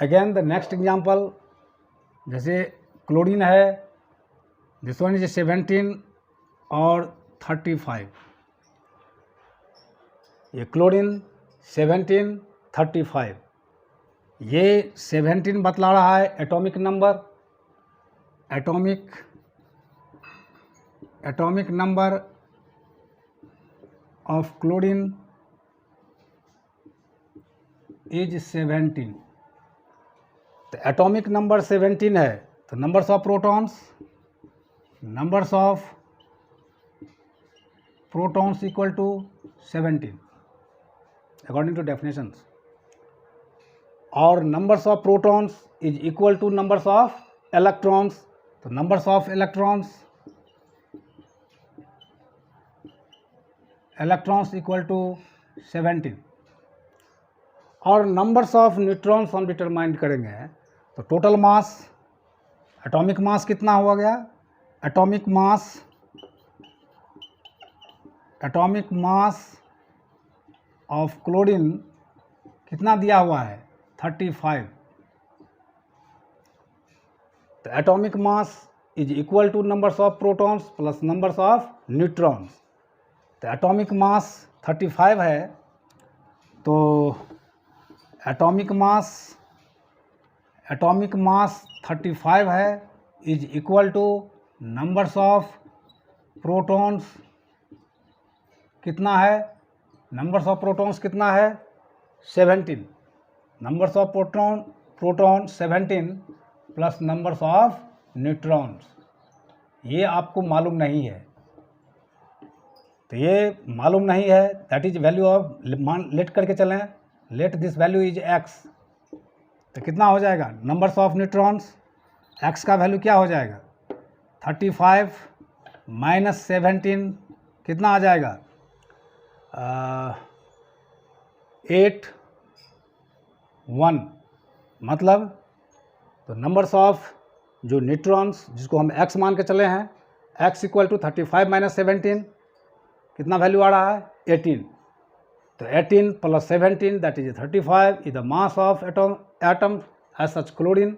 Again the next example, जैसे chlorine है, this one is 17 और 35। ये क्लोरीन 17, 35, ये 17 बतला रहा है atomic number, atomic number of chlorine is 17। तो एटॉमिक नंबर 17 है, तो numbers of protons equal to 17 according to definitions, और numbers of protons is equal to numbers of electrons. तो numbers of electrons equal to 17, और numbers of neutrons हम determine करेंगे। तो total mass, atomic mass कितना हुआ गया, एटॉमिक मास ऑफ क्लोरीन कितना दिया हुआ है, 35। तो atomic mass is equal to numbers of protons plus numbers of neutrons. तो एटॉमिक मास 35 है, तो एटॉमिक मास 35 है is equal to numbers of protons कितना है, नंबर्स ऑफ प्रोटॉन्स कितना है, 17। Numbers of proton 17 plus numbers of neutrons, ये आपको मालूम नहीं है। तो ये मालूम नहीं है, that is value of, let करके चलें, let this value is x। तो कितना हो जाएगा, नंबर्स ऑफ न्यूट्रॉन्स, x का वैल्यू क्या हो जाएगा, 35 माइनस 17 कितना आ जाएगा, 81। मतलब तो नंबर्स ऑफ जो न्यूट्रॉन्स जिसको हम x मान के चले हैं, x इक्वल टू 35 माइनस 17 कितना वैल्यू आ रहा है, 18। तो 18 plus 17 that is 35 is the mass of atom as such chlorine.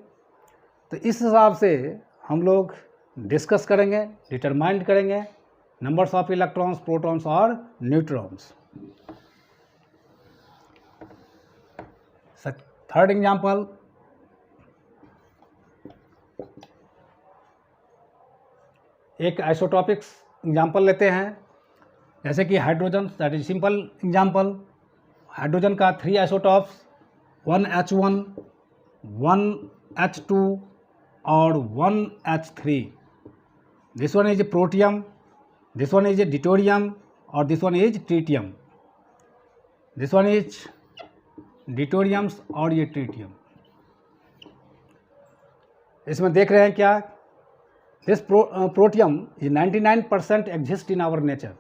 तो इस हिसाब से हम लोग डिस्कस करेंगे, डिटरमाइन करेंगे नंबर्स ऑफ इलेक्ट्रॉन्स, प्रोटॉन्स और न्यूट्रॉन्स। थर्ड एग्जाम्पल, एक आइसोटॉपिक्स एग्जाम्पल लेते हैं, जैसे कि hydrogen, that is simple example. Hydrogen का 3 आइसोटॉप्स, 1H1, 1H2 और 1H3। This one is protium, this one is deuterium और this one is tritium. This one is deuteriums और ये ट्रीटियम। इसमें देख रहे हैं क्या, this protium is 99% exist in our nature.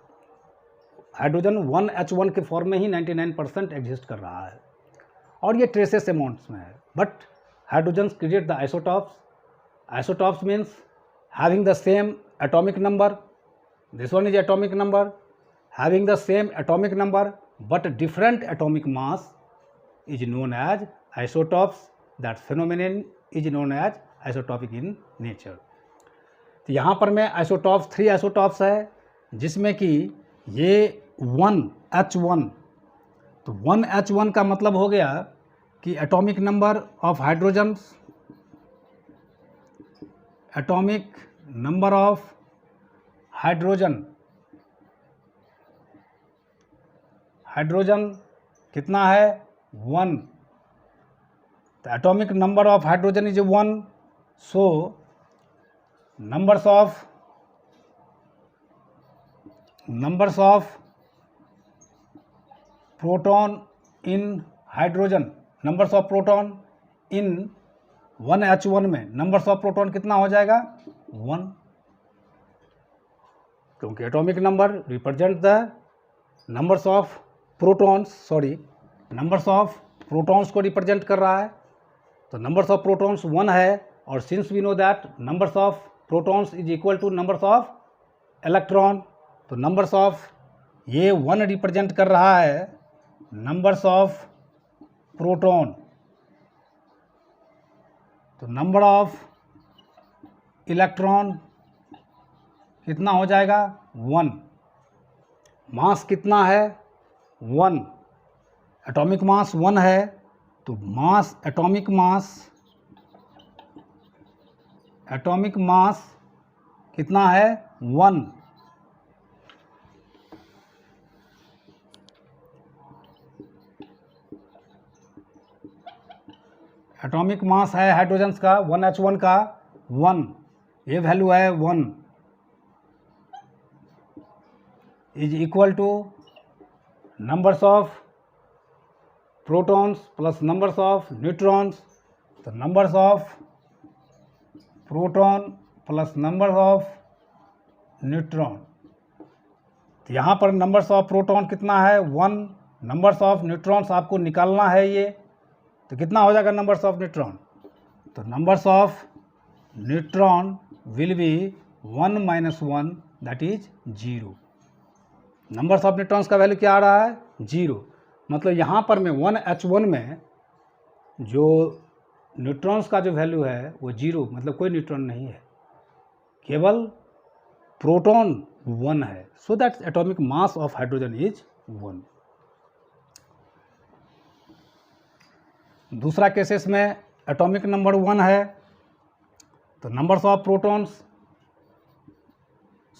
Hydrogen 1H1 के फॉर्म में ही 99% एग्जिस्ट कर रहा है और ये ट्रेसेस अमाउंट्स में है। But hydrogen create the isotopes. Isotopes means having the same atomic number, this one is atomic number, having the same atomic number but different atomic mass is known as isotopes. That phenomenon is known as isotopic in nature. तो यहाँ पर मैं isotopes 3 isotopes है, जिसमें कि ये 1H1, तो 1H1 का मतलब हो गया कि atomic number of hydrogen, atomic number of hydrogen कितना है, 1। तो atomic number of hydrogen is 1, so numbers of proton in hydrogen, numbers of proton in 1H1 में नंबर्स ऑफ प्रोटॉन कितना हो जाएगा, 1, क्योंकि atomic number represent the numbers of numbers of protons को represent कर रहा है। तो नंबर्स ऑफ प्रोटॉन्स 1 है, और since we know that numbers of protons is equal to numbers of electron, तो नंबर्स ऑफ ये 1 रिप्रेजेंट कर रहा है नंबर्स ऑफ प्रोटॉन, तो नंबर ऑफ इलेक्ट्रॉन कितना हो जाएगा 1, मास कितना है 1, एटॉमिक मास 1 है, तो मास एटॉमिक मास कितना है 1। एटॉमिक मास है हाइड्रोजन्स का 1H1 का 1, ये वैल्यू है 1 is equal to numbers of protons plus numbers of neutrons, तो numbers of proton plus numbers of neutron, तो यहाँ पर नंबर्स ऑफ प्रोटॉन कितना है 1, नंबर्स ऑफ न्यूट्रॉन्स आपको निकालना है ये, तो कितना हो जाएगा नंबर्स ऑफ न्यूट्रॉन, तो numbers of neutron will be 1 - 1 that is 0। Numbers of neutrons का वैल्यू क्या आ रहा है 0, मतलब यहाँ पर में 1H1 में जो न्यूट्रॉन्स का जो वैल्यू है वो 0, मतलब कोई न्यूट्रॉन नहीं है, केवल प्रोटॉन 1 है, so that atomic mass of hydrogen is 1। दूसरा केसेस में एटॉमिक नंबर 1 है, तो numbers of protons,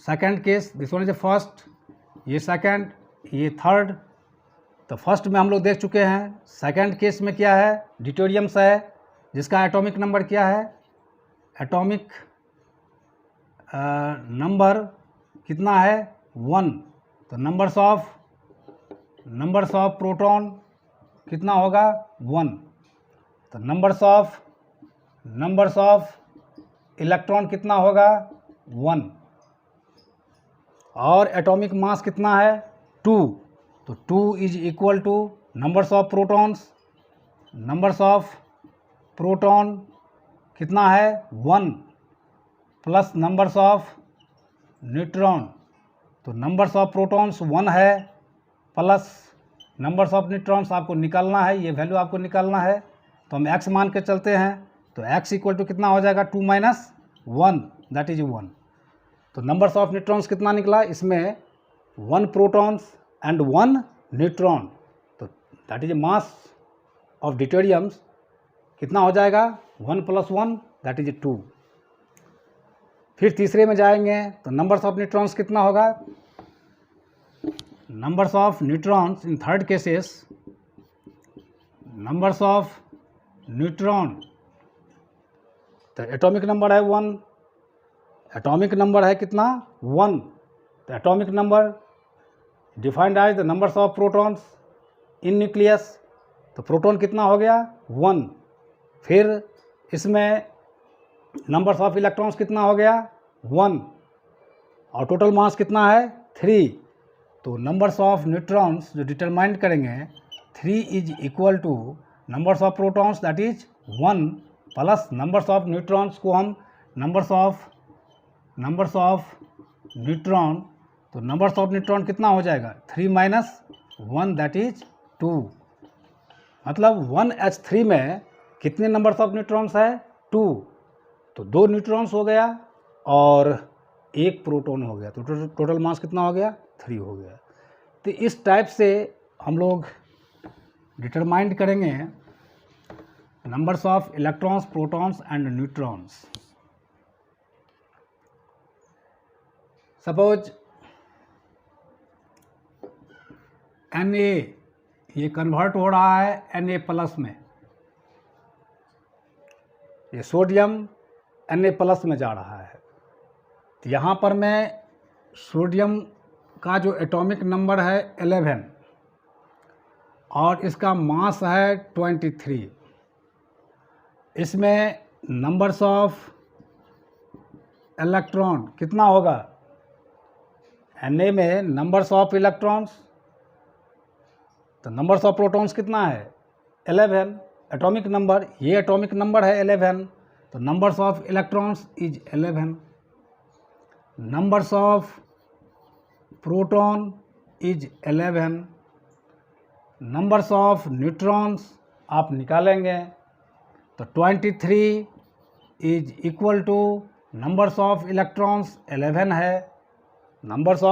second case this one is first, ये सेकंड, ये थर्ड, तो फर्स्ट में हम लोग देख चुके हैं। सेकंड केस में क्या है ड्यूटेरियम्स है, जिसका एटॉमिक नंबर क्या है, एटॉमिक नंबर कितना है 1, तो नंबर्स ऑफ प्रोटॉन कितना होगा 1, तो नंबर्स ऑफ इलेक्ट्रॉन कितना होगा 1, और एटॉमिक मास कितना है 2, तो 2 is equal to numbers of protons, numbers of proton कितना है 1 प्लस नंबर्स ऑफ न्यूट्रॉन, तो नंबर्स ऑफ प्रोटॉन्स 1 है प्लस नंबर्स ऑफ न्यूट्रॉन्स आपको निकालना है, ये वैल्यू आपको निकालना है, तो हम x मान के चलते हैं, तो x इक्वल टू कितना हो जाएगा 2 - 1 दैट इज 1, तो नंबर्स ऑफ न्यूट्रॉन्स कितना निकला, इसमें 1 प्रोटॉन्स एंड 1 न्यूट्रॉन, तो दैट इज मास ऑफ ड्यूटेरियम्स कितना हो जाएगा 1 + 1 दैट इज 2। फिर तीसरे में जाएंगे तो नंबर्स ऑफ न्यूट्रॉन्स कितना होगा, numbers of neutrons in third cases, numbers of neutron, तो एटॉमिक नंबर है 1, एटॉमिक नंबर है कितना 1, तो atomic number defined as the numbers of protons in nucleus, तो प्रोटॉन कितना हो गया 1, फिर इसमें नंबर्स ऑफ इलेक्ट्रॉन्स कितना हो गया 1, और टोटल मास कितना है 3, तो नंबर्स ऑफ न्यूट्रॉन्स जो डिटरमाइन करेंगे 3 is equal to numbers of protons that is 1 plus numbers of neutrons को हम नंबर्स ऑफ न्यूट्रॉन, तो नंबर्स ऑफ न्यूट्रॉन कितना हो जाएगा 3 - 1 दैट इज 2, मतलब 1H3 में कितने नंबर्स ऑफ न्यूट्रॉन्स है 2, तो 2 न्यूट्रॉन्स हो गया और 1 प्रोटॉन हो गया, तो टोटल मास कितना हो गया 3 हो गया। तो इस टाइप से हम लोग डिटरमाइंड करेंगे numbers of electrons, protons and neutrons. Suppose Na ये कन्वर्ट हो रहा है Na+ में, ये सोडियम Na+ में जा रहा है, तो यहाँ पर मैं सोडियम का जो एटॉमिक नंबर है 11 और इसका मास है 23, इसमें नंबर्स ऑफ इलेक्ट्रॉन कितना होगा, Na में नंबर्स ऑफ इलेक्ट्रॉन्स, तो नंबर्स ऑफ प्रोटॉन्स कितना है 11, एटॉमिक नंबर, ये एटॉमिक नंबर है 11, तो numbers of electrons is 11, numbers of proton is 11, numbers of neutrons आप निकालेंगे तो 23 is equal to numbers of electrons 11 है, नंबर्स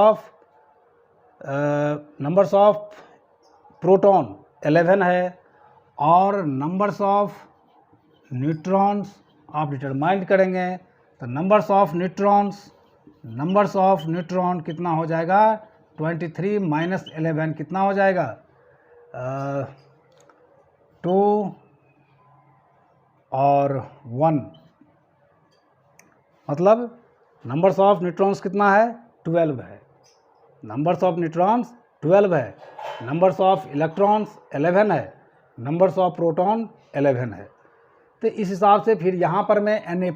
ऑफ प्रोटॉन 11 है, और नंबर्स ऑफ न्यूट्रॉन्स आप डिटरमाइन करेंगे तो नंबर्स ऑफ न्यूट्रॉन कितना हो जाएगा, 23 माइनस 11 कितना हो जाएगा, 2 और 1, मतलब नंबर्स ऑफ न्यूट्रॉन्स कितना है, 12 है, नंबर्स ऑफ न्यूट्रॉन्स 12 है, नंबर्स ऑफ इलेक्ट्रॉन्स 11 है, नंबर्स ऑफ प्रोटॉन 11 है। तो इस हिसाब से फिर यहाँ पर मैं Na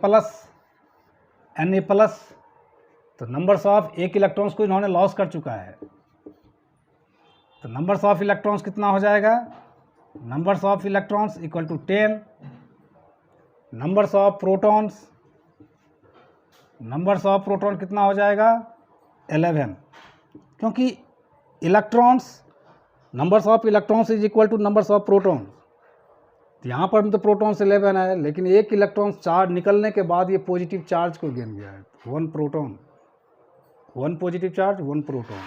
प्लस तो नंबर्स ऑफ एक इलेक्ट्रॉन्स को इन्होंने लॉस कर चुका है, तो नंबर्स ऑफ इलेक्ट्रॉन्स कितना हो जाएगा, numbers of electrons equal to 10, numbers of proton कितना हो जाएगा, 11, क्योंकि numbers of electrons is equal to numbers of proton. यहाँ पर तो प्रोटॉन्स 11 है, लेकिन एक इलेक्ट्रॉन चार्ज निकलने के बाद ये पॉजिटिव चार्ज को गिन गया है, 1 प्रोटॉन, 1 पॉजिटिव चार्ज 1 प्रोटॉन।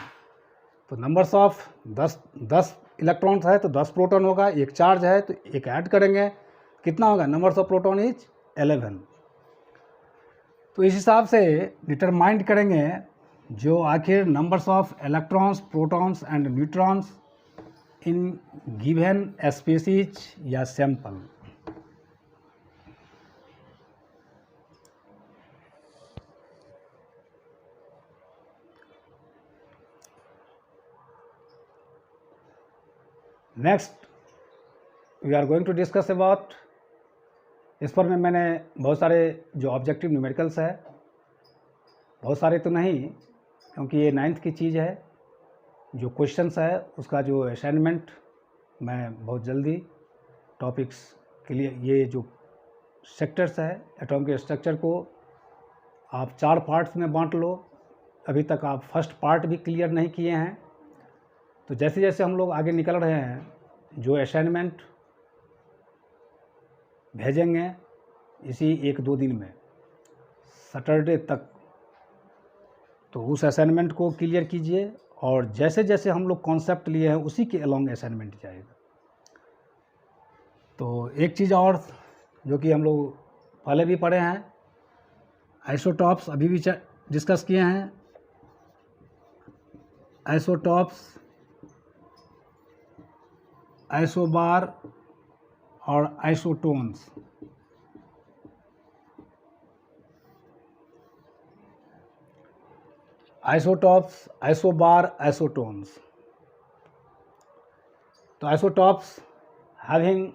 तो नंबर्स ऑफ 10 इलेक्ट्रॉन्स है तो 10 प्रोटॉन होगा, एक चार्ज है तो एक ऐड करेंगे, कितना होगा, नंबर्स ऑफ प्रोटॉन इज 11। तो इस हिसाब से डिटरमाइंड करेंगे जो आखिर numbers of electrons, protons and neutrons in given species या sample. Next we are going to discuss about, इस पर में मैंने बहुत सारे जो ऑब्जेक्टिव न्यूमेरिकल्स है, बहुत सारे तो नहीं क्योंकि ये 9th की चीज़ है, जो क्वेश्चंस है उसका जो असाइनमेंट मैं बहुत जल्दी टॉपिक्स के लिए, ये जो सेक्टर्स है एटॉमिक स्ट्रक्चर को आप 4 पार्ट्स में बांट लो, अभी तक आप फर्स्ट पार्ट भी क्लियर नहीं किए हैं। तो जैसे जैसे हम लोग आगे निकल रहे हैं, जो असाइनमेंट भेजेंगे इसी 1-2 दिन में, सैटरडे तक, तो उस असाइनमेंट को क्लियर कीजिए, और जैसे जैसे हम लोग कॉन्सेप्ट लिए हैं उसी के अलोंग असाइनमेंट जाएगा। तो एक चीज़ और जो कि हम लोग पहले भी पढ़े हैं, आइसोटॉप्स अभी भी डिस्कस किए हैं, आइसोटॉप्स, आइसोबार और आइसोटोन्स। Isotopes, isobar, isotones. तो isotopes having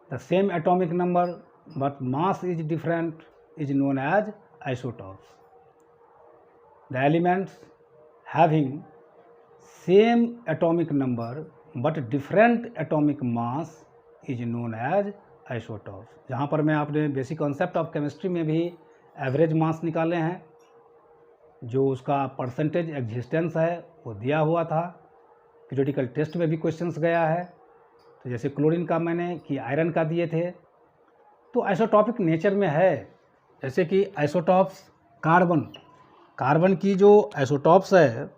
the same atomic number but mass is different is known as isotopes. The elements having same atomic number but different atomic mass is known as isotopes. जहाँ पर मैं आपने basic concept of chemistry में भी average mass निकाले हैं, जो उसका परसेंटेज एग्जिस्टेंस है वो दिया हुआ था, पीरियोडिकल टेस्ट में भी क्वेश्चंस गया है। तो जैसे क्लोरीन का मैंने कि आयरन का दिए थे, तो आइसोटॉपिक नेचर में है, जैसे कि आइसोटॉप्स कार्बन की जो आइसोटॉप्स है,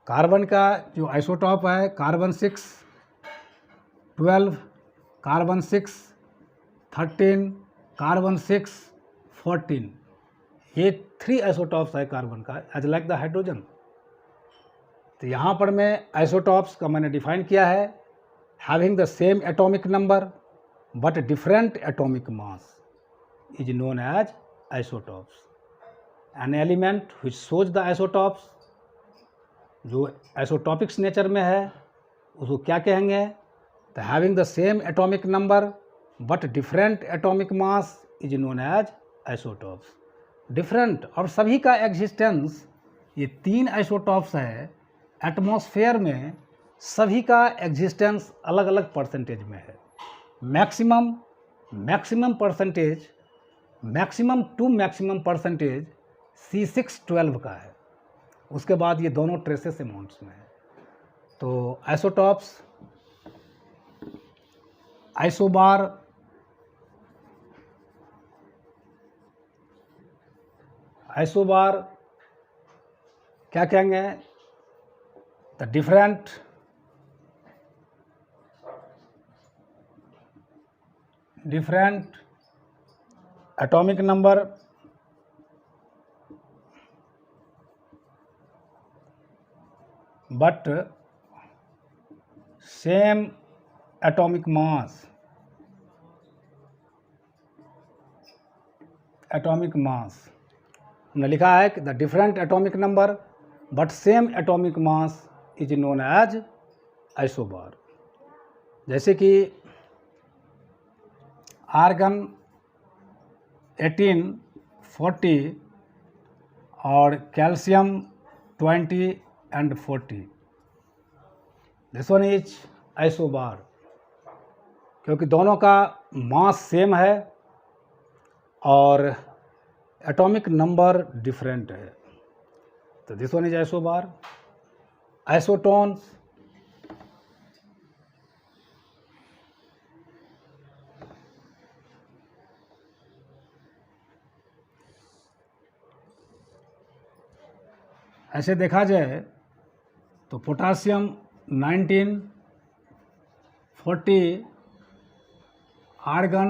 कार्बन का जो आइसोटॉप है, कार्बन 6 12, कार्बन 6 13, कार्बन 6 14, ये 3 आइसोटॉप्स है कार्बन का, एज लाइक द हाइड्रोजन। तो यहाँ पर मैं आइसोटॉप्स का मैंने डिफाइन किया है, having the same atomic number but different atomic mass is known as isotopes. An element which shows the isotopes, जो आइसोटॉपिक्स नेचर में है उसको क्या कहेंगे, तो having the same atomic number but different atomic mass is known as isotopes. Different और सभी का एग्जिस्टेंस, ये 3 आइसोटॉप्स है, एटमॉस्फेयर में सभी का एग्जिस्टेंस अलग अलग परसेंटेज में है। Maximum percentage, maximum to maximum percentage C612 का है, उसके बाद ये दोनों ट्रेसेस अमाउंट्स में है। तो आइसोटॉप्स आइसोबार क्या कहेंगे, the different atomic number but same atomic mass हमने लिखा है कि the different atomic number but same atomic mass is known as isobar. जैसे कि आर्गन 18, 40 और calcium 20 and 40, this one is isobar, क्योंकि दोनों का मास सेम है और एटॉमिक नंबर डिफरेंट है, तो this one is isobar. Isotones, ऐसे देखा जाए तो पोटासियम 19, 40, आर्गन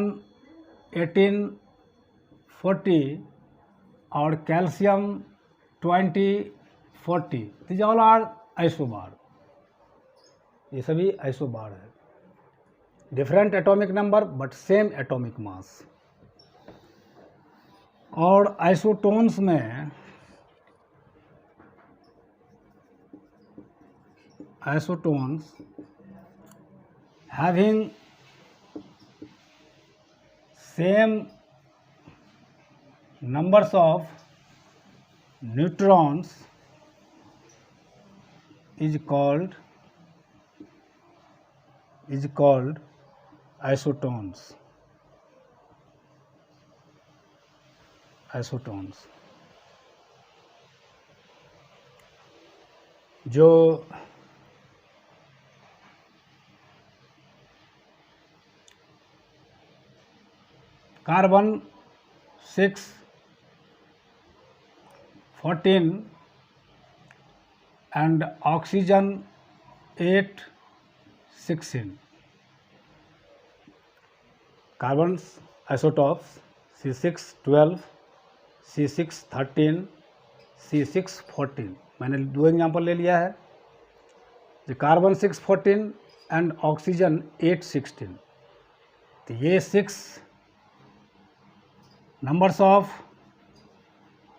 18, 40 और calcium 20, 40, this all are isobar. ये सभी आइसोबार है, different atomic number but same atomic mass. और आइसोटोन्स में isotons having same numbers of neutrons is called isotons। जो carbon 6, 14 and oxygen 8, 16, carbon isotopes C6, 12, C6, 13, C6, 14, मैंने 2 example ले लिया है, जो कार्बन 6, 14 एंड ऑक्सीजन 8, 16, तो ये 6 नंबर्स ऑफ,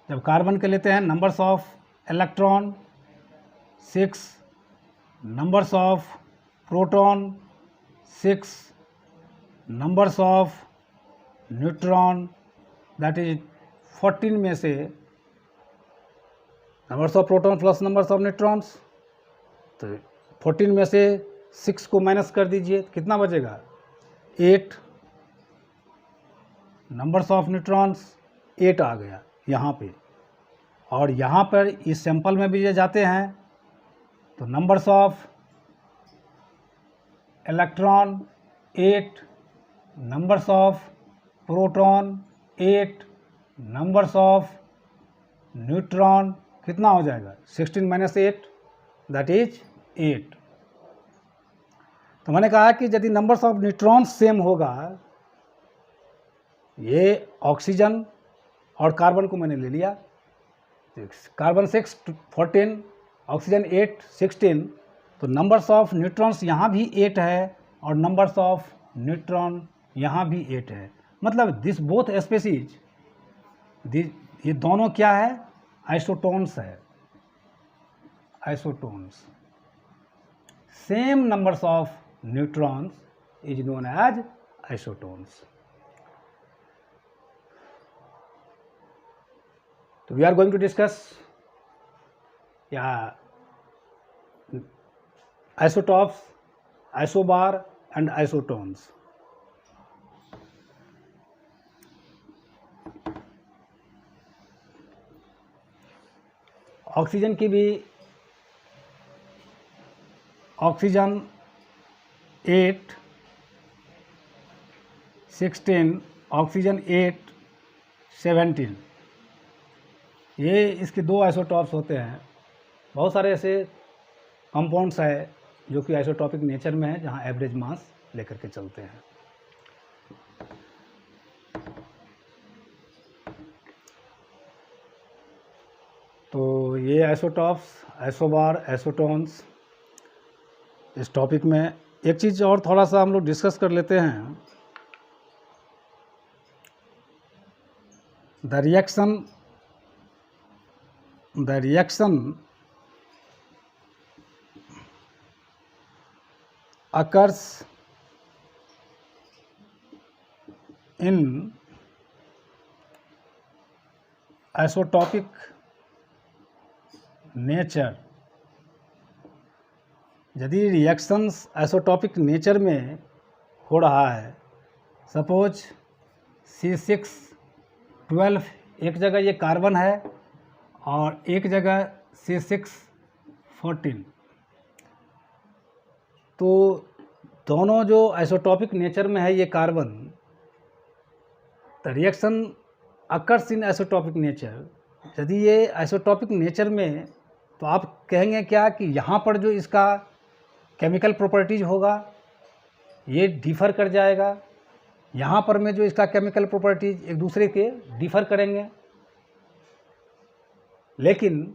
जब कार्बन के लेते हैं numbers of electron 6, numbers of proton 6, numbers of neutron that is 14 में से numbers of proton plus numbers of neutrons, तो 14 में से 6 को माइनस कर दीजिए, कितना बचेगा 8, नंबर्स ऑफ न्यूट्रॉन्स 8 आ गया यहाँ पे। और यहाँ पर इस सैंपल में भी ये जाते हैं तो numbers of electron 8, numbers of proton 8, numbers of neutron कितना हो जाएगा 16 माइनस 8 दैट इज 8। तो मैंने कहा कि यदि नंबर्स ऑफ न्यूट्रॉन्स सेम होगा, ये ऑक्सीजन और कार्बन को मैंने ले लिया, कार्बन 6, 14, ऑक्सीजन 8, 16, तो नंबर्स ऑफ न्यूट्रॉन्स यहाँ भी 8 है और नंबर्स ऑफ न्यूट्रॉन यहाँ भी 8 है। मतलब दिस बोथ स्पीसीज, ये दोनों क्या है आइसोटोन्स है, isotones. Same numbers of neutrons is known as isotones. So we are going to discuss isotopes, isobar and isotones. Oxygen की भी ऑक्सीजन 8, 16, ऑक्सीजन 8, 17। ये इसके दो आइसोटॉप्स होते हैं। बहुत सारे ऐसे कंपाउंड्स है जो कि आइसोटॉपिक नेचर में है, जहाँ एवरेज मास लेकर के चलते हैं। तो ये आइसोटॉप्स, आइसोबार, आइसोटोन्स, इस टॉपिक में एक चीज़ और थोड़ा सा हम लोग डिस्कस कर लेते हैं। The reaction occurs in isotopic nature। यदि रिएक्शंस आइसोटॉपिक नेचर में हो रहा है, सपोज C612 एक जगह ये कार्बन है और एक जगह C614, तो दोनों जो आइसोटॉपिक नेचर में है ये carbon, the reaction occurs in isotopic nature. यदि ये आइसोटॉपिक नेचर में, तो आप कहेंगे क्या कि यहाँ पर जो इसका केमिकल प्रॉपर्टीज होगा ये डिफ़र कर जाएगा, यहाँ पर में जो इसका केमिकल प्रॉपर्टीज एक दूसरे के डिफ़र करेंगे, लेकिन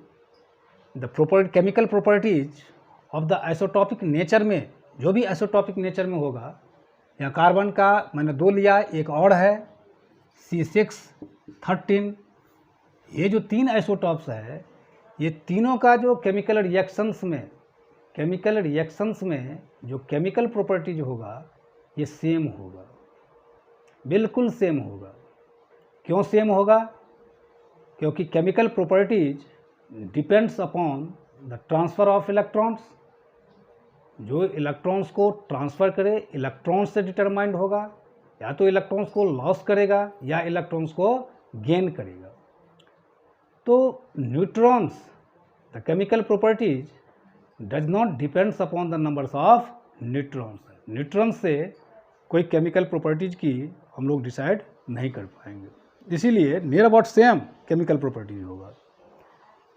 the chemical properties of the isotopic nature में, जो भी आइसोटॉपिक नेचर में होगा, यहाँ कार्बन का मैंने 2 लिया, एक और है C613। ये जो 3 आइसोटॉप्स है, ये तीनों का जो केमिकल रिएक्शंस में जो केमिकल प्रॉपर्टीज होगा ये सेम होगा, बिल्कुल सेम होगा। क्यों सेम होगा? क्योंकि chemical properties depends upon the transfer of electrons. जो इलेक्ट्रॉन्स को ट्रांसफ़र करे इलेक्ट्रॉन्स से डिटरमाइंड होगा, या तो इलेक्ट्रॉन्स को लॉस करेगा या इलेक्ट्रॉन्स को गेन करेगा। तो neutrons, the chemical properties does not depends upon the numbers of neutrons. Neutrons से कोई केमिकल प्रॉपर्टीज की हम लोग डिसाइड नहीं कर पाएंगे, इसीलिए near about same chemical properties होगा।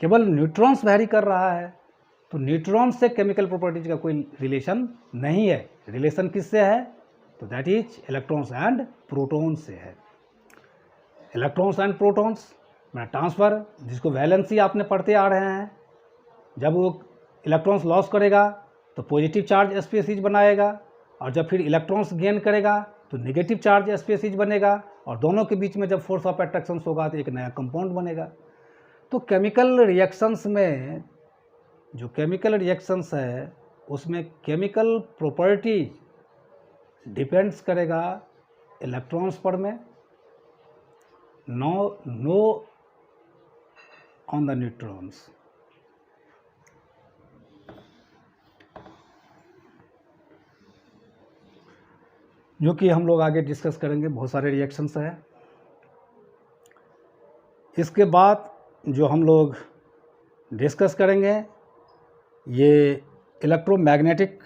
केवल न्यूट्रॉन्स वैरी कर रहा है, तो न्यूट्रॉन्स से केमिकल प्रॉपर्टीज का कोई रिलेशन नहीं है। रिलेशन किससे है? तो that is electrons and protons से है। इलेक्ट्रॉन्स एंड प्रोटॉन्स में ट्रांसफ़र, जिसको वैलेंसी आपने पढ़ते आ रहे हैं, जब वो इलेक्ट्रॉन्स लॉस करेगा तो पॉजिटिव चार्ज स्पीसीज बनाएगा, और जब फिर इलेक्ट्रॉन्स गेन करेगा तो नेगेटिव चार्ज स्पीसीज बनेगा, और दोनों के बीच में जब फोर्स ऑफ अट्रैक्शन होगा तो एक नया कंपाउंड बनेगा। तो केमिकल रिएक्शंस में, जो केमिकल रिएक्शंस है उसमें केमिकल प्रॉपर्टी डिपेंड्स करेगा इलेक्ट्रॉन्स पर में, नो ऑन द न्यूट्रॉन्स। जो कि हम लोग आगे डिस्कस करेंगे। बहुत सारे रिएक्शंस हैं। इसके बाद जो हम लोग डिस्कस करेंगे ये इलेक्ट्रोमैग्नेटिक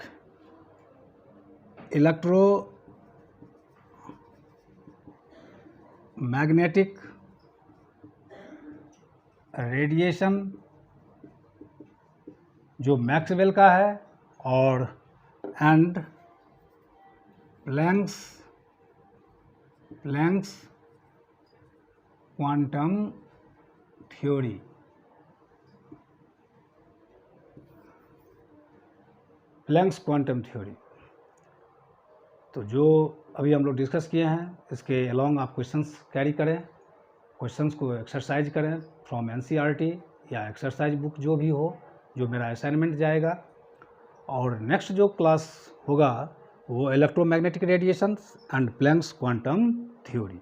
रेडिएशन जो मैक्सवेल का है, और and Planck's quantum theory. Planck's quantum theory, तो जो अभी हम लोग डिस्कस किए हैं, इसके अलॉन्ग आप क्वेश्चंस कैरी करें, क्वेश्चंस को एक्सरसाइज करें फ्रॉम एनसीईआरटी या एक्सरसाइज बुक जो भी हो, जो मेरा असाइनमेंट जाएगा। और नेक्स्ट जो क्लास होगा वो electromagnetic radiations and Planck's quantum theory.